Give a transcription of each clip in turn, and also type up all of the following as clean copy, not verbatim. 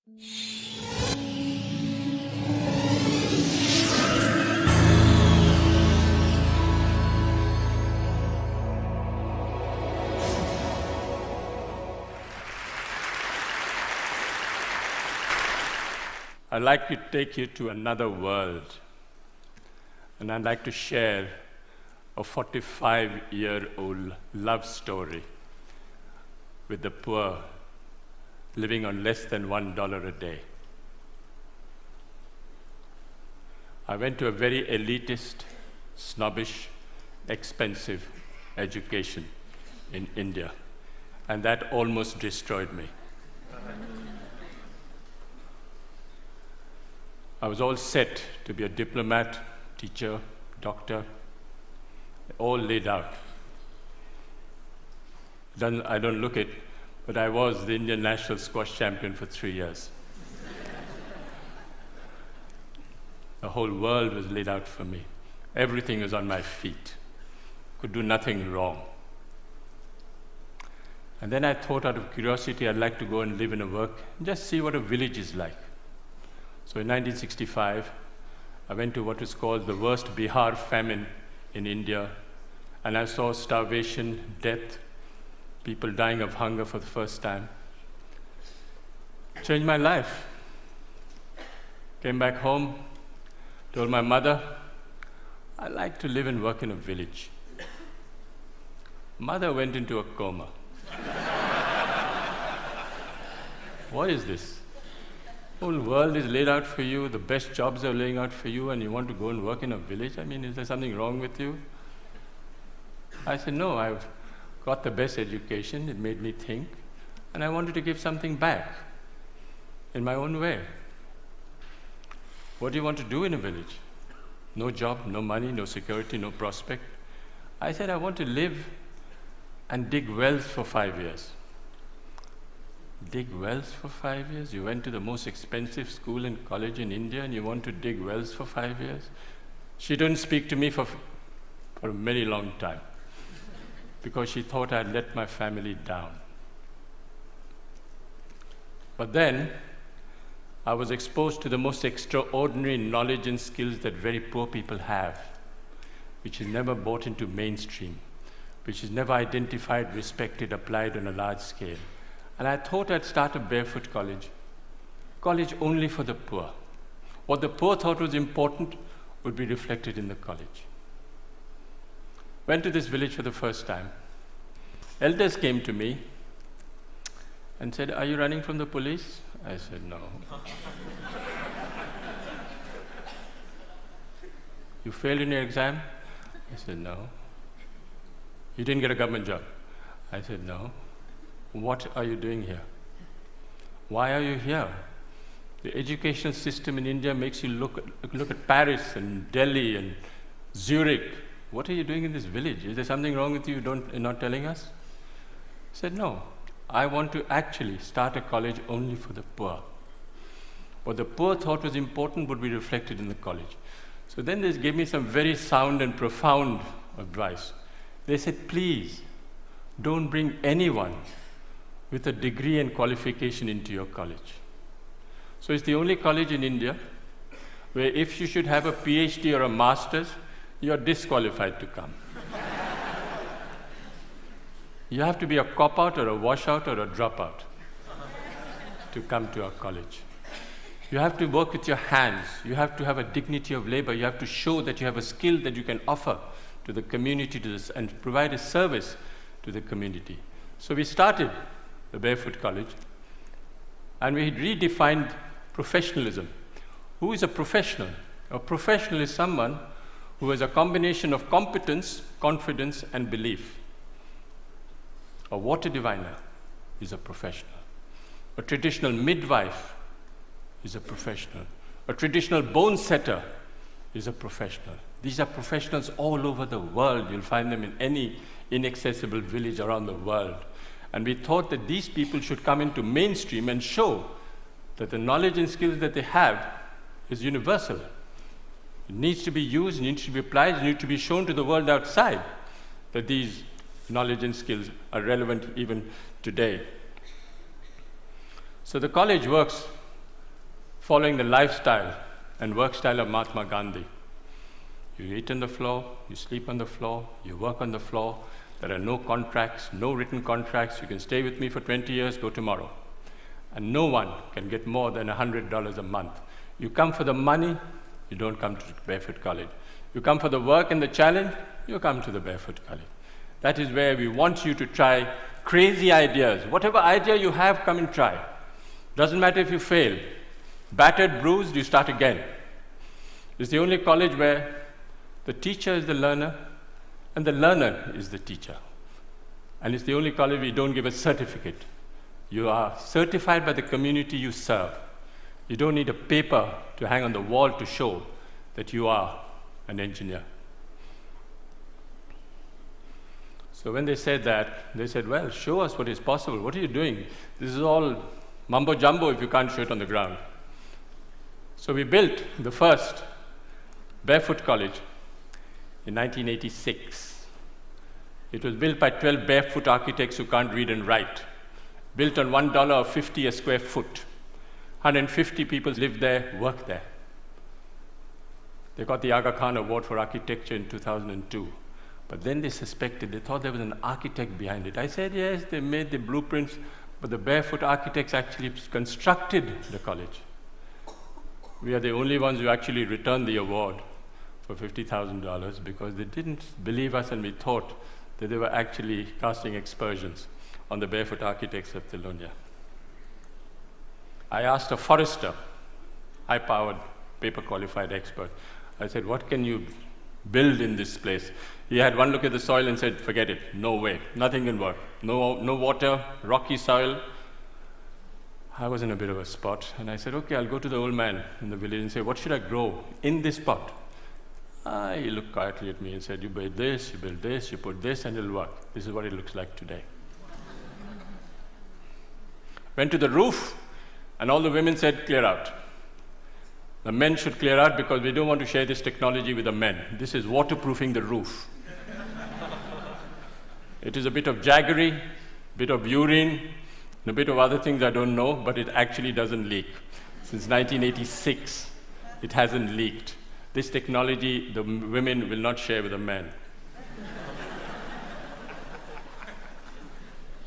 I'd like to take you to another world, and I'd like to share a 45-year-old love story with the poor living on less than $1 a day. I went to a very elitist, snobbish, expensive education in India, and that almost destroyed me. I was all set to be a diplomat, teacher, doctor, all laid out. I don't look it, but I was the Indian national squash champion for 3 years. The whole world was laid out for me. Everything was on my feet. Could do nothing wrong. And then I thought, out of curiosity, I'd like to go and live and work, and just see what a village is like. So in 1965, I went to what is called the worst Bihar famine in India, and I saw starvation, death, people dying of hunger for the first time. Changed my life. Came back home, told my mother, I'd like to live and work in a village. Mother went into a coma. What is this? The whole world is laid out for you, the best jobs are laying out for you, and you want to go and work in a village? I mean, is there something wrong with you? I said, no, I've got the best education, it made me think, and I wanted to give something back in my own way. What do you want to do in a village? No job, no money, no security, no prospect. I said, I want to live and dig wells for 5 years. Dig wells for 5 years? You went to the most expensive school and college in India and you want to dig wells for 5 years? She didn't speak to me for a very long time because she thought I'd let my family down. But then I was exposed to the most extraordinary knowledge and skills that very poor people have, which is never brought into mainstream, which is never identified, respected, applied on a large scale. And I thought I'd start a barefoot college only for the poor. What the poor thought was important would be reflected in the college. Went to this village for the first time. Elders came to me and said, are you running from the police? I said, no. You failed in your exam? I said, no. You didn't get a government job? I said, no. What are you doing here? Why are you here? The educational system in India makes you look at Paris and Delhi and Zurich. What are you doing in this village? Is there something wrong with you you're not telling us? I said, no. I want to actually start a college only for the poor. What the poor thought was important would be reflected in the college. So then they gave me some very sound and profound advice. They said, please, don't bring anyone with a degree and qualification into your college. So it's the only college in India where if you should have a PhD or a master's, you're disqualified to come. You have to be a cop-out or a washout or a dropout to come to our college. You have to work with your hands. You have to have a dignity of labor. You have to show that you have a skill that you can offer to the community and provide a service to the community. So we started the Barefoot College, and we redefined professionalism. Who is a professional? A professional is someone who has a combination of competence, confidence, and belief. A water diviner is a professional. A traditional midwife is a professional. A traditional bone setter is a professional. These are professionals all over the world. You'll find them in any inaccessible village around the world. And we thought that these people should come into mainstream and show that the knowledge and skills that they have is universal. It needs to be used, it needs to be applied, it needs to be shown to the world outside that these knowledge and skills are relevant even today. So the college works following the lifestyle and work style of Mahatma Gandhi. You eat on the floor, you sleep on the floor, you work on the floor. There are no contracts, no written contracts. You can stay with me for 20 years, go tomorrow. And no one can get more than $100 a month. You come for the money, you don't come to Barefoot College. You come for the work and the challenge, you come to the Barefoot College. That is where we want you to try crazy ideas. Whatever idea you have, come and try. Doesn't matter if you fail. Battered, bruised, you start again. It's the only college where the teacher is the learner and the learner is the teacher. And it's the only college where you don't give a certificate. You are certified by the community you serve. You don't need a paper to hang on the wall to show that you are an engineer. So when they said that, they said, well, show us what is possible. What are you doing? This is all mumbo jumbo if you can't show it on the ground. So we built the first Barefoot College in 1986. It was built by 12 barefoot architects who can't read and write. Built on $1.50 a square foot. 150 people lived there, worked there. They got the Aga Khan Award for Architecture in 2002. But then they suspected, they thought there was an architect behind it. I said, yes, they made the blueprints, but the barefoot architects actually constructed the college. We are the only ones who actually returned the award for $50,000 because they didn't believe us and we thought that they were actually casting aspersions on the barefoot architects of Telonia. I asked a forester, high-powered, paper-qualified expert. I said, what can you build in this place? He had one look at the soil and said, forget it, no way, nothing can work. No water, rocky soil. I was in a bit of a spot, and I said, okay, I'll go to the old man in the village and say, what should I grow in this pot? He looked quietly at me and said, you build this, you put this, and it'll work. This is what it looks like today. Went to the roof, and all the women said, clear out. The men should clear out because we don't want to share this technology with the men. This is waterproofing the roof. It is a bit of jaggery, a bit of urine, and a bit of other things I don't know, but it actually doesn't leak. Since 1986, it hasn't leaked. This technology, the women will not share with the men.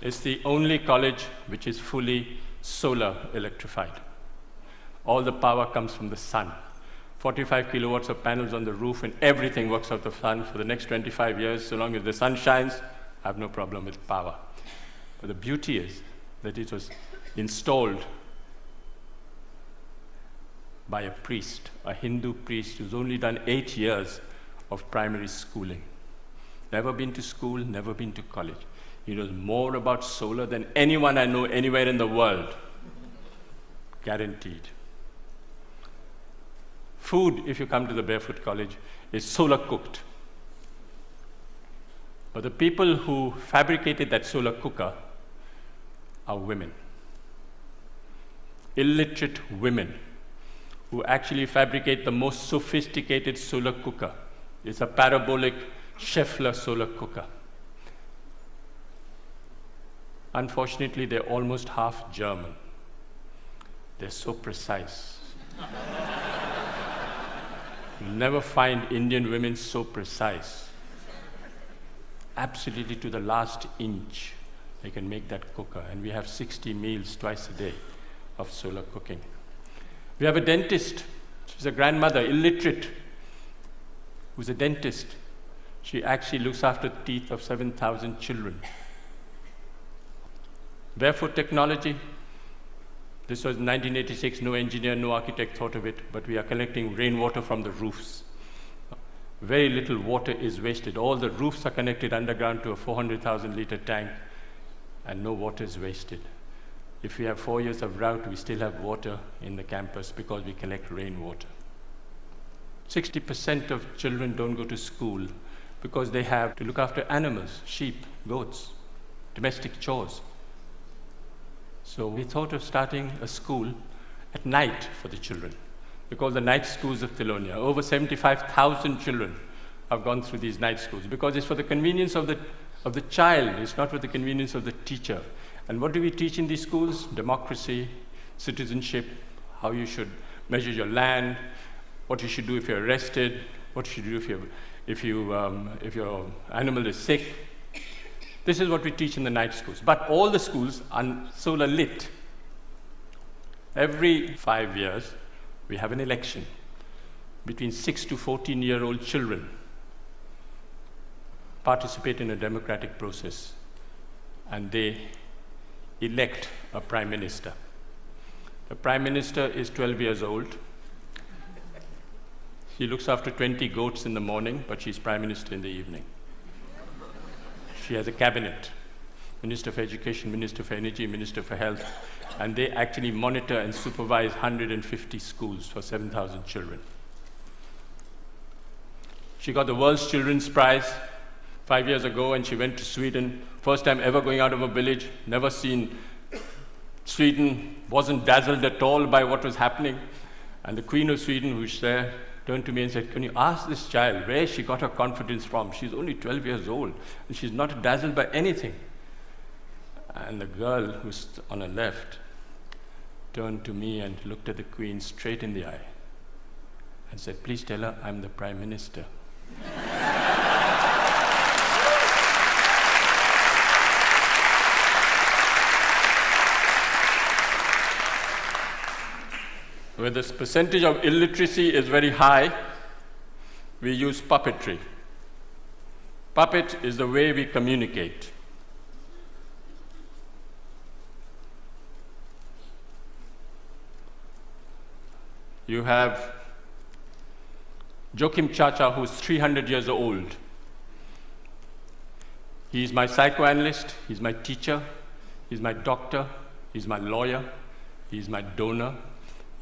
It's the only college which is fully solar electrified. All the power comes from the sun. 45 kilowatts of panels on the roof, and everything works out of the sun for the next 25 years. So long as the sun shines, I have no problem with power. But the beauty is that it was installed by a priest, a Hindu priest who's only done 8 years of primary schooling. Never been to school, never been to college. He knows more about solar than anyone I know anywhere in the world. Guaranteed. Food, if you come to the Barefoot College, is solar cooked. But the people who fabricated that solar cooker are women. Illiterate women who actually fabricate the most sophisticated solar cooker. It's a parabolic Scheffler solar cooker. Unfortunately, they're almost half German. They're so precise. You'll never find Indian women so precise. Absolutely to the last inch, they can make that cooker. And we have 60 meals twice a day of solar cooking. We have a dentist. She's a grandmother, illiterate, who's a dentist. She actually looks after the teeth of 7,000 children. Barefoot technology. This was 1986, no engineer, no architect thought of it, but we are collecting rainwater from the roofs. Very little water is wasted. All the roofs are connected underground to a 400,000 liter tank, and no water is wasted. If we have 4 years of drought, we still have water in the campus because we collect rainwater. 60% of children don't go to school because they have to look after animals, sheep, goats, domestic chores. So we thought of starting a school at night for the children. We call the night schools of Telonia. Over 75,000 children have gone through these night schools because it's for the convenience of the child. It's not for the convenience of the teacher. And what do we teach in these schools? Democracy, citizenship, how you should measure your land, what you should do if you're arrested, what you should do if your animal is sick. This is what we teach in the night schools. But all the schools are solar lit. Every 5 years, we have an election between 6 to 14-year-old children participate in a democratic process, and they elect a prime minister. The prime minister is 12 years old. She looks after 20 goats in the morning, but she's prime minister in the evening. She has a cabinet, Minister for Education, Minister for Energy, Minister for Health, and they actually monitor and supervise 150 schools for 7,000 children. She got the World's Children's Prize 5 years ago, and she went to Sweden. First time ever going out of a village, never seen Sweden, wasn't dazzled at all by what was happening. And the Queen of Sweden, who's there, turned to me and said, "Can you ask this child where she got her confidence from? She's only 12 years old, and she's not dazzled by anything." And the girl who's on her left turned to me and looked at the Queen straight in the eye and said, "Please tell her I'm the Prime Minister." Where this percentage of illiteracy is very high, we use puppetry. Puppet is the way we communicate. You have Joachim Chacha, who's 300 years old. He's my psychoanalyst, he's my teacher, he's my doctor, he's my lawyer, he's my donor.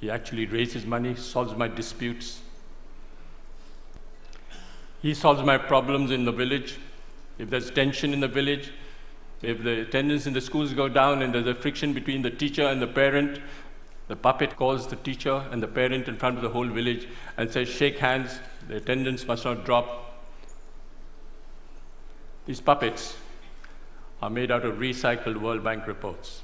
He actually raises money, solves my disputes. He solves my problems in the village. If there's tension in the village, if the attendance in the schools go down and there's a friction between the teacher and the parent, the puppet calls the teacher and the parent in front of the whole village and says, "Shake hands, the attendance must not drop." These puppets are made out of recycled World Bank reports.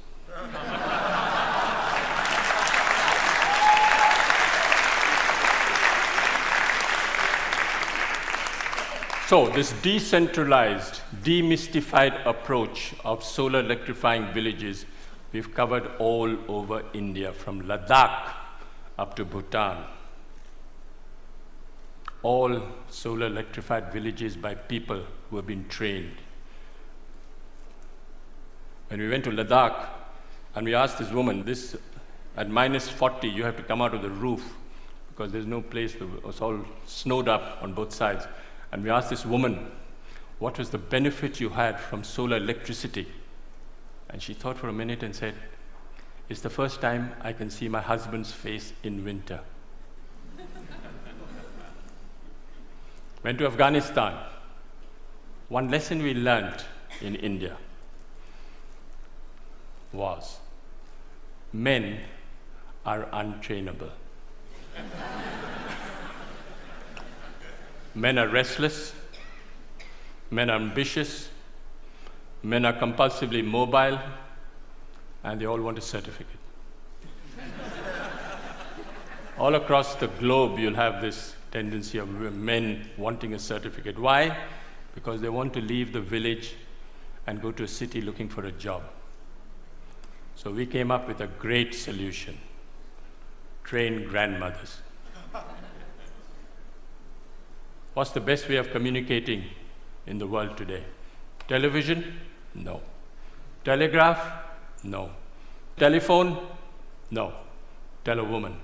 So this decentralized, demystified approach of solar electrifying villages, we've covered all over India, from Ladakh up to Bhutan. All solar electrified villages by people who have been trained. When we went to Ladakh and we asked this woman, at -40, you have to come out of the roof because there's no place, it's all snowed up on both sides. And we asked this woman, what was the benefit you had from solar electricity? And she thought for a minute and said, "It's the first time I can see my husband's face in winter." Went to Afghanistan. One lesson we learned in India was men are untrainable. Men are restless, men are ambitious, men are compulsively mobile, and they all want a certificate. All across the globe, you'll have this tendency of men wanting a certificate. Why? Because they want to leave the village and go to a city looking for a job. So we came up with a great solution: train grandmothers. What's the best way of communicating in the world today? Television? No. Telegraph? No. Telephone? No. Tell a woman.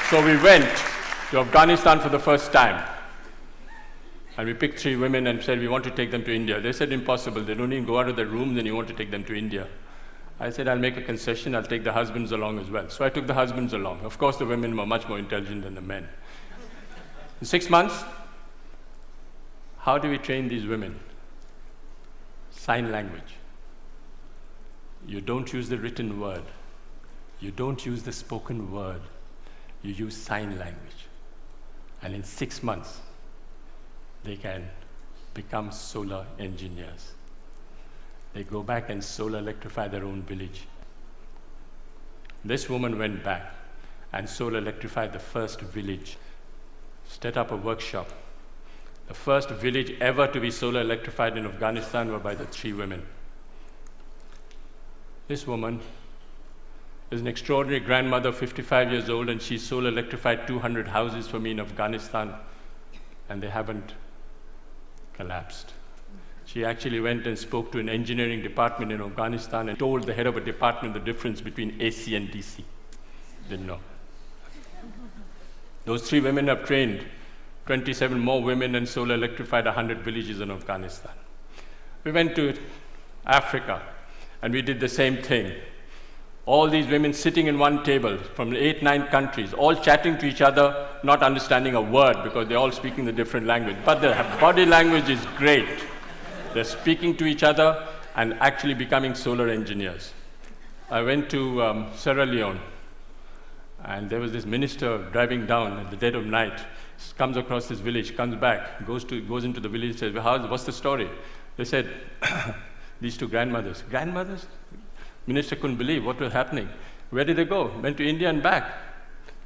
So we went to Afghanistan for the first time. And we picked 3 women and said, we want to take them to India. They said, impossible. They don't even go out of their rooms and you want to take them to India. I said, I'll make a concession. I'll take the husbands along as well. So I took the husbands along. Of course, the women were much more intelligent than the men. In 6 months, how do we train these women? Sign language. You don't use the written word. You don't use the spoken word. You use sign language. And in 6 months, they can become solar engineers. They go back and solar electrify their own village. This woman went back and solar electrified the first village, set up a workshop. The first village ever to be solar electrified in Afghanistan were by the 3 women. This woman is an extraordinary grandmother, 55 years old, and she solar electrified 200 houses for me in Afghanistan, and they haven't collapsed. She actually went and spoke to an engineering department in Afghanistan and told the head of a department the difference between AC and DC. Didn't know. Those 3 women have trained 27 more women and solar electrified 100 villages in Afghanistan. We went to Africa and we did the same thing. All these women sitting in one table from 8, 9 countries, all chatting to each other, not understanding a word because they're all speaking the different language. But their body language is great. They're speaking to each other and actually becoming solar engineers. I went to Sierra Leone, and there was this minister driving down at the dead of night, comes across this village, comes back, goes into the village, says, what's the story? They said, these 2 grandmothers. Grandmothers? Minister couldn't believe what was happening. Where did they go? Went to India and back.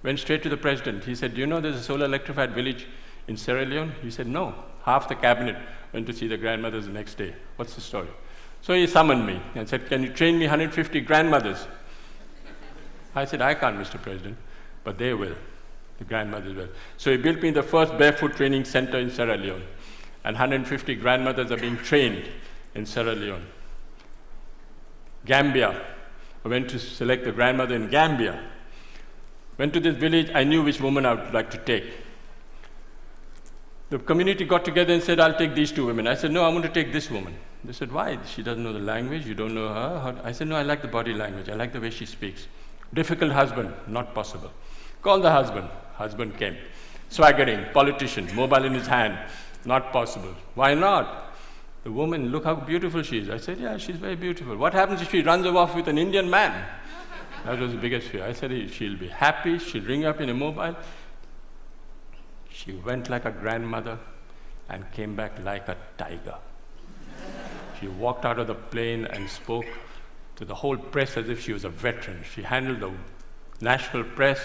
Went straight to the president. He said, do you know there's a solar electrified village in Sierra Leone? He said, no. Half the cabinet went to see the grandmothers the next day. What's the story? So he summoned me and said, can you train me 150 grandmothers? I said, I can't, Mr. President, but they will. The grandmothers will. So he built me the first barefoot training center in Sierra Leone, and 150 grandmothers are being trained in Sierra Leone. Gambia. I went to select the grandmother in Gambia. Went to this village, I knew which woman I would like to take. The community got together and said, I'll take these 2 women. I said, no, I'm going to take this woman. They said, why? She doesn't know the language, you don't know her. I said, no, I like the body language, I like the way she speaks. Difficult husband, not possible. Call the husband. Husband came. Swaggering, politician, mobile in his hand, not possible. Why not? The woman, look how beautiful she is. I said, yeah, she's very beautiful. What happens if she runs off with an Indian man? That was the biggest fear. I said, she'll be happy, she'll ring up in a mobile. She went like a grandmother and came back like a tiger. She walked out of the plane and spoke to the whole press as if she was a veteran. She handled the national press,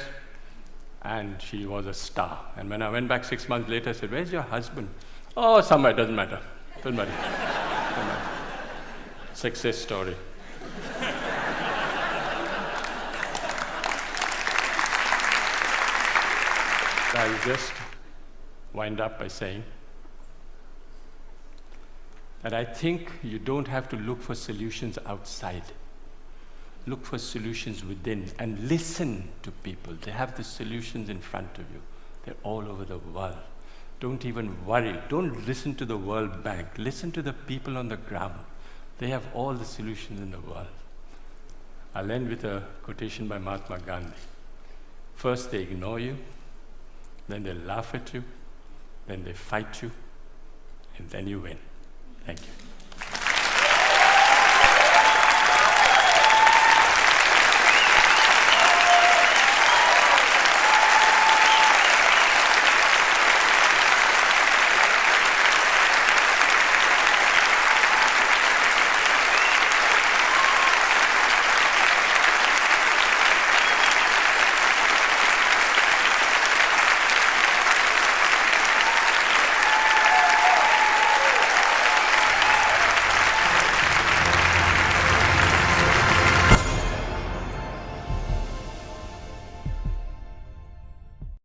and she was a star. And when I went back 6 months later, I said, where's your husband? Oh, somewhere, doesn't matter. Doesn't matter. Doesn't matter. Success story. I'll just wind up by saying that I think you don't have to look for solutions outside. Look for solutions within and listen to people. They have the solutions in front of you. They're all over the world. Don't even worry. Don't listen to the World Bank. Listen to the people on the ground. They have all the solutions in the world. I'll end with a quotation by Mahatma Gandhi. First they ignore you, then they laugh at you, then they fight you, and then you win. Thank you.